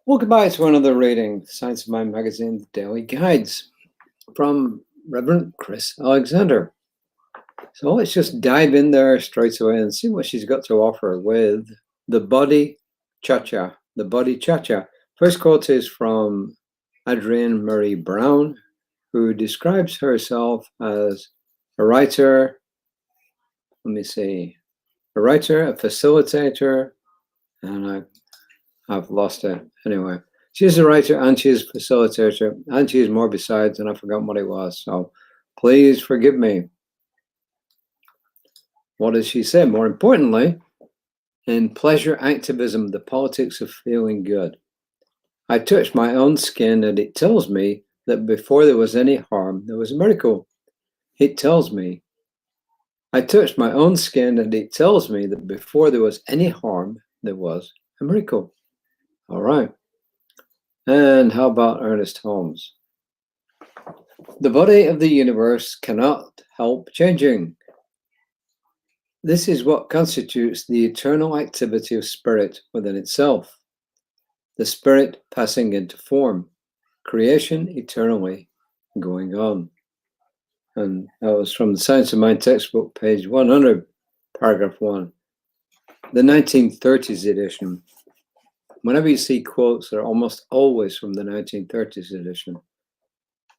Welcome back to another reading, Science of Mind Magazine Daily Guides from Reverend Kris Alexander. So let's just dive in there straight away and see what she's got to offer with the Body Cha-Cha. The Body Cha-Cha. First quote is from Adrienne Marie Brown, who describes herself as a writer, a writer, a facilitator, and I've lost it. Anyway, she's a writer and she's a facilitator and she's more besides, and I've forgotten what it was. So please forgive me. What does she say? More importantly, in pleasure activism, the politics of feeling good, I touch my own skin and it tells me that before there was any harm, there was a miracle. It tells me. I touched my own skin and it tells me that before there was any harm, there was a miracle. All right. And how about Ernest Holmes? The body of the universe cannot help changing. This is what constitutes the eternal activity of spirit within itself. The spirit passing into form, creation eternally going on. And that was from the Science of Mind textbook, page 100, paragraph 1, the 1930s edition. Whenever you see quotes, they're almost always from the 1930s edition.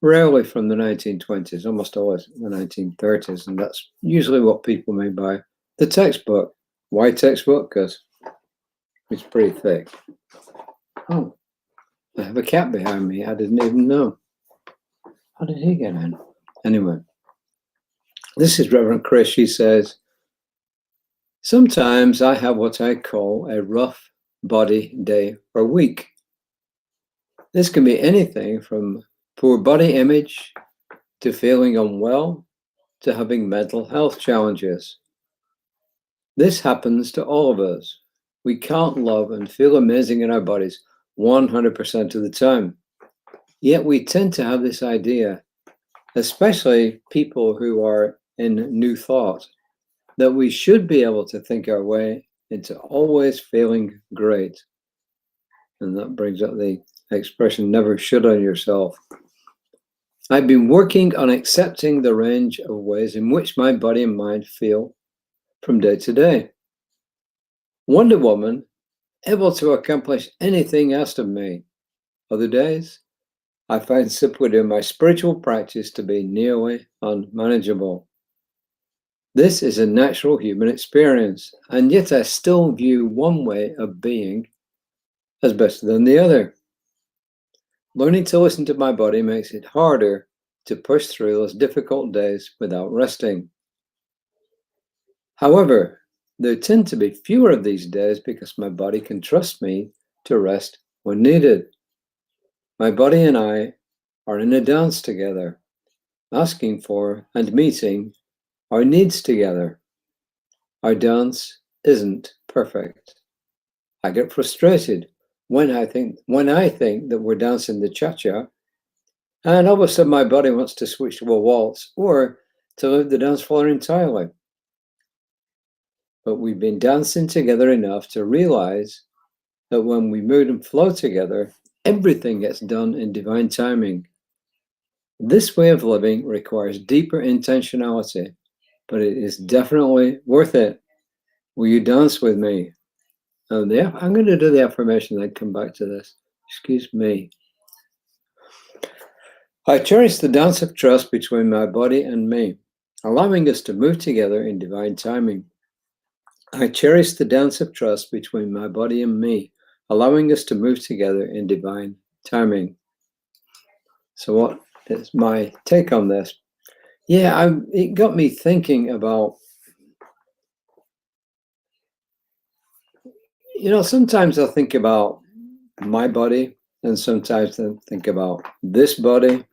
Rarely from the 1920s, almost always the 1930s. And that's usually what people may buy the textbook. Why textbook? Because it's pretty thick. Oh, I have a cat behind me. I didn't even know. How did he get in? Anyway, this is Reverend Kris. She says, sometimes I have what I call a rough body day or week. This can be anything from poor body image to feeling unwell to having mental health challenges. This happens to all of us. We can't love and feel amazing in our bodies 100% of the time. Yet we tend to have this idea, especially people who are in New Thought, that we should be able to think our way into always feeling great. And that brings up the expression, never should on yourself. I've been working on accepting the range of ways in which my body and mind feel from day to day. Wonder Woman, able to accomplish anything asked of me. Other days, I find simply doing my spiritual practice to be nearly unmanageable. This is a natural human experience, and yet I still view one way of being as better than the other. Learning to listen to my body makes it harder to push through those difficult days without resting. However, there tend to be fewer of these days because my body can trust me to rest when needed. My body and I are in a dance together, asking for and meeting our needs together. Our dance isn't perfect. I get frustrated when I think that we're dancing the cha-cha, and all of a sudden my body wants to switch to a waltz or to leave the dance floor entirely. But we've been dancing together enough to realize that when we move and flow together, everything gets done in divine timing. This way of living requires deeper intentionality, but it is definitely worth it. Will you dance with me? I'm going to do the affirmation, then come back to this. Excuse me. I cherish the dance of trust between my body and me, allowing us to move together in divine timing. I cherish the dance of trust between my body and me, allowing us to move together in divine timing. So what is my take on this? Yeah, it got me thinking about, sometimes I'll think about my body, and sometimes I think about this body,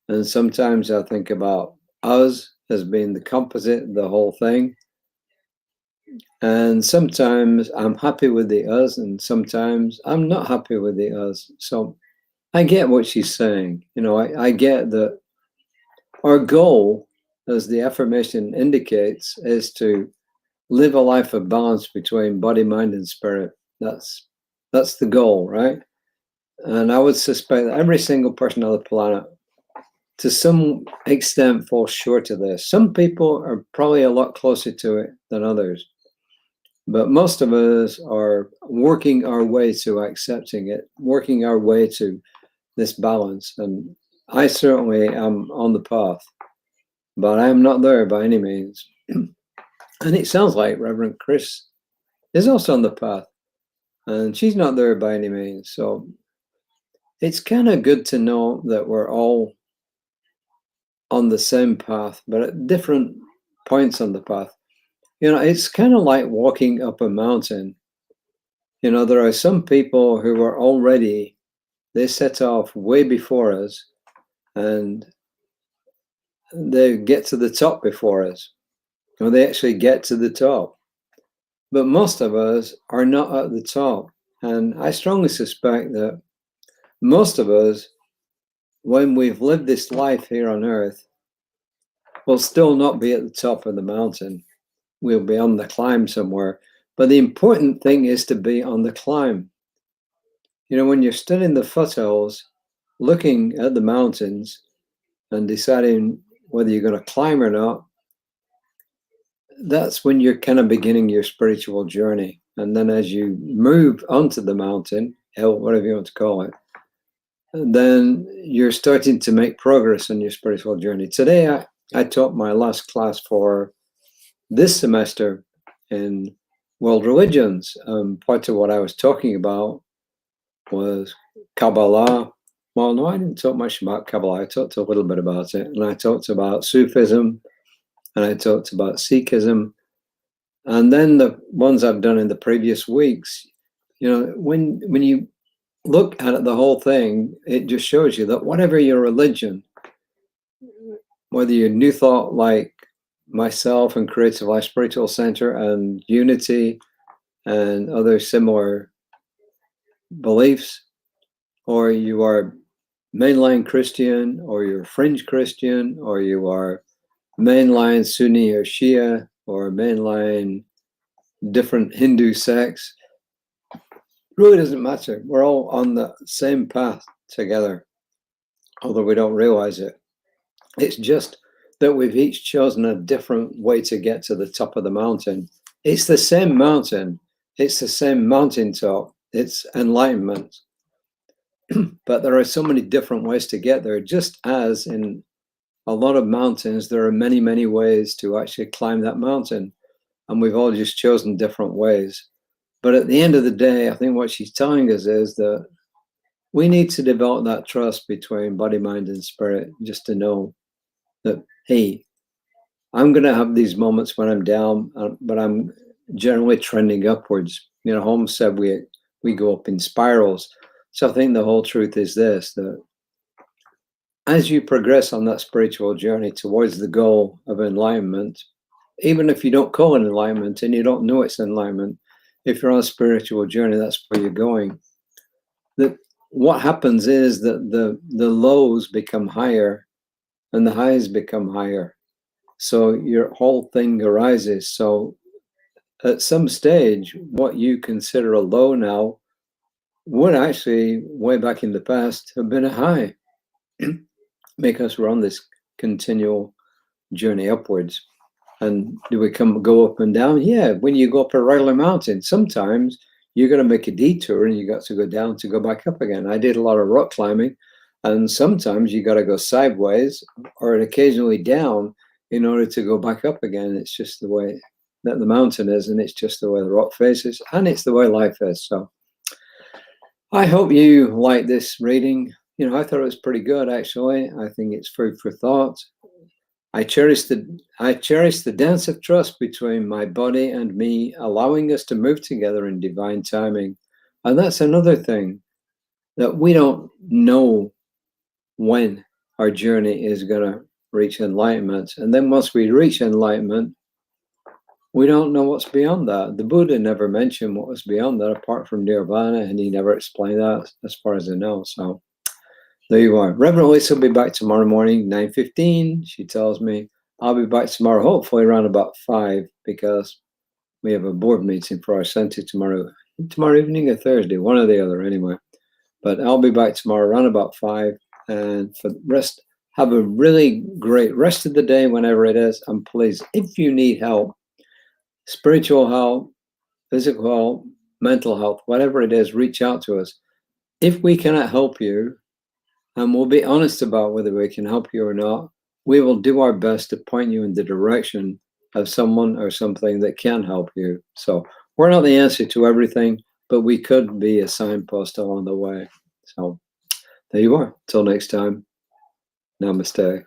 and sometimes I think about us as being the composite, the whole thing. And sometimes I'm happy with the us, and sometimes I'm not happy with the us. So I get what she's saying. I get that our goal, as the affirmation indicates, is to live a life of balance between body, mind, and spirit. That's the goal, right? And I would suspect that every single person on the planet, to some extent, falls short of this. Some people are probably a lot closer to it than others. But most of us are working our way to accepting it, working our way to this balance. And I certainly am on the path, but I am not there by any means. And it sounds like Reverend Kris is also on the path, and she's not there by any means. So it's kind of good to know that we're all on the same path, but at different points on the path. You know, it's kind of like walking up a mountain. You know, there are some people who are already, they set off way before us and they get to the top before us, or they actually get to the top. But most of us are not at the top. And I strongly suspect that most of us, when we've lived this life here on earth, will still not be at the top of the mountain. We'll be on the climb somewhere. But the important thing is to be on the climb. You know, when you're stood in the foothills, looking at the mountains and deciding whether you're going to climb or not, that's when you're kind of beginning your spiritual journey. And then as you move onto the mountain, hill, whatever you want to call it, then you're starting to make progress on your spiritual journey. Today, I taught my last class for this semester in world religions. Part of what I was talking about was Kabbalah. Well, no, I didn't talk much about Kabbalah. I talked a little bit about it. And I talked about Sufism, and I talked about Sikhism. And then the ones I've done in the previous weeks, you know, when you look at it, the whole thing, it just shows you that whatever your religion, whether you're New Thought like myself and Creative Life Spiritual Center and Unity and other similar beliefs, or you are mainline Christian, or you're fringe Christian, or you are mainline Sunni or Shia, or mainline different Hindu sects, really doesn't matter. We're all on the same path together, although we don't realize it. It's just that we've each chosen a different way to get to the top of the mountain. It's the same mountain. It's the same mountaintop. It's enlightenment. But there are so many different ways to get there, just as in a lot of mountains, there are many, many ways to actually climb that mountain. And we've all just chosen different ways. But at the end of the day, I think what she's telling us is that we need to develop that trust between body, mind, and spirit, just to know that, hey, I'm going to have these moments when I'm down, but I'm generally trending upwards. You know, Holmes said we go up in spirals. So I think the whole truth is this, that as you progress on that spiritual journey towards the goal of enlightenment, even if you don't call it enlightenment and you don't know it's enlightenment, if you're on a spiritual journey, that's where you're going. That what happens is that the lows become higher and the highs become higher. So your whole thing arises. So at some stage, what you consider a low now would actually, way back in the past, have been a high, because we're on this continual journey upwards. And do we go up and down? Yeah, when you go up a regular mountain, sometimes you're going to make a detour and you got to go down to go back up again. I did a lot of rock climbing, and sometimes you got to go sideways or occasionally down in order to go back up again. It's just the way that the mountain is, and it's just the way the rock faces, and it's the way life is. So I hope you like this reading. You know, I thought it was pretty good, actually. I think it's food for thought. I cherish the dance of trust between my body and me, allowing us to move together in divine timing. And that's another thing, that we don't know when our journey is going to reach enlightenment. And then once we reach enlightenment, we don't know what's beyond that. The Buddha never mentioned what was beyond that apart from nirvana, and he never explained that as far as I know. So there you are. Reverend Lisa will be back tomorrow morning, 9:15. She tells me I'll be back tomorrow, hopefully around about 5, because we have a board meeting for our center tomorrow evening or Thursday, one or the other anyway. But I'll be back tomorrow around about 5. And for the rest, have a really great rest of the day whenever it is. And please, if you need help, spiritual help, physical health, mental health, whatever it is, reach out to us. If we cannot help you, and we'll be honest about whether we can help you or not, we will do our best to point you in the direction of someone or something that can help you. So we're not the answer to everything, but we could be a signpost along the way. So there you are. Till next time, namaste.